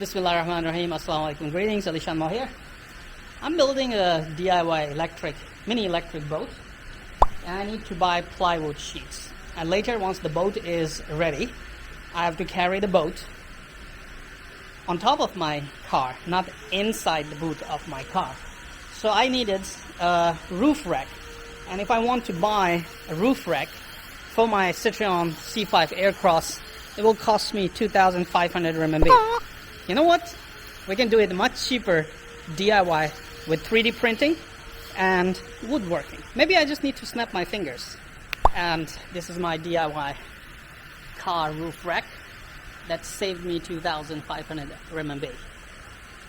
Bismillahirrahmanirrahim. Assalamu alaikum. Greetings, alishanmao here. I'm building a DIY mini electric boat, and I need to buy plywood sheets. And later, once the boat is ready, I have to carry the boat on top of my car, not inside the boot of my car. So I needed a roof rack. And if I want to buy a roof rack for my Citroen C5 Aircross, it will cost me 2,500 RMB. You know what? We can do it much cheaper DIY with 3D printing and woodworking. Maybe I just need to snap my fingers. And this is my DIY car roof rack that saved me 2,500 RMB.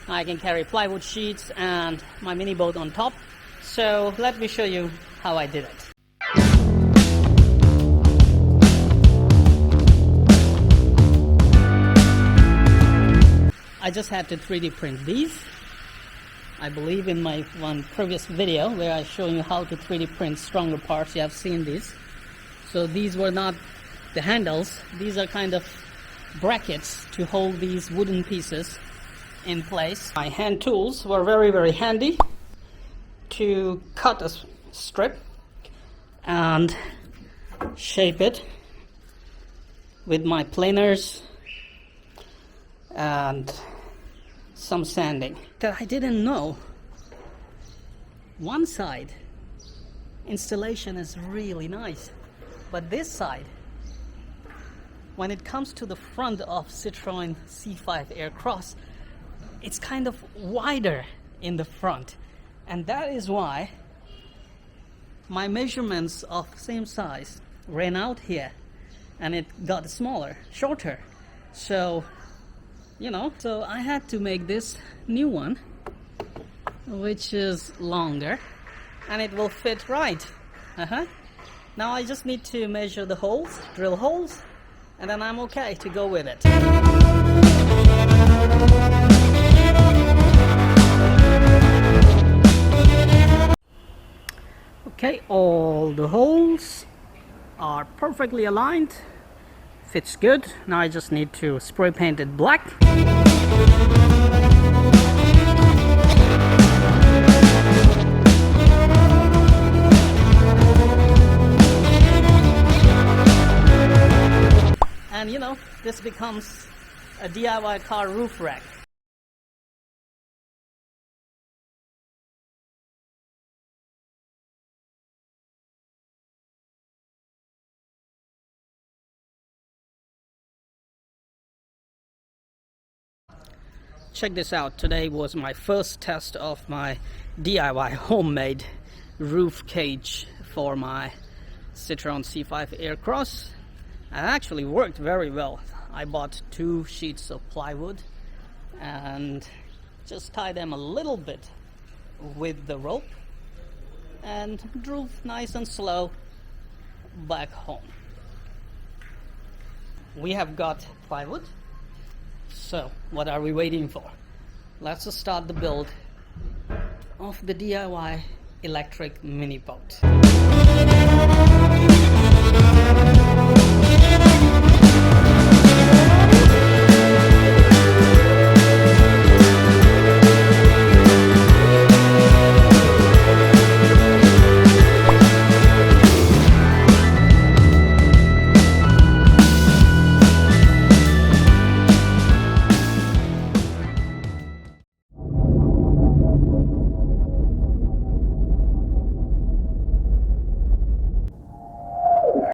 I can carry plywood sheets and my mini boat on top. So let me show you how I did it. I just had to 3D print these. I believe in my one previous video where I show you how to 3D print stronger parts, you have seen these. So these were not the handles, these are kind of brackets to hold these wooden pieces in place. My hand tools were very handy to cut a strip and shape it with my planers and some sanding. That I didn't know, one side installation is really nice, but this side, when it comes to the front of Citroen C5 Aircross, it's kind of wider in the front, and that is why my measurements of same size ran out here and it got smaller, shorter. So so I had to make this new one, which is longer, and it will fit right. Now I just need to measure the holes, drill holes, and then I'm okay to go with it. Okay, all the holes are perfectly aligned. Fits good. Now I just need to spray paint it black. And this becomes a DIY car roof rack. Check this out. Today was my first test of my DIY homemade roof cage for my Citroen C5 Aircross. It actually worked very well. I bought 2 sheets of plywood and just tied them a little bit with the rope and drove nice and slow back home. We have got plywood. So, what are we waiting for? Let's just start the build of the DIY electric mini boat.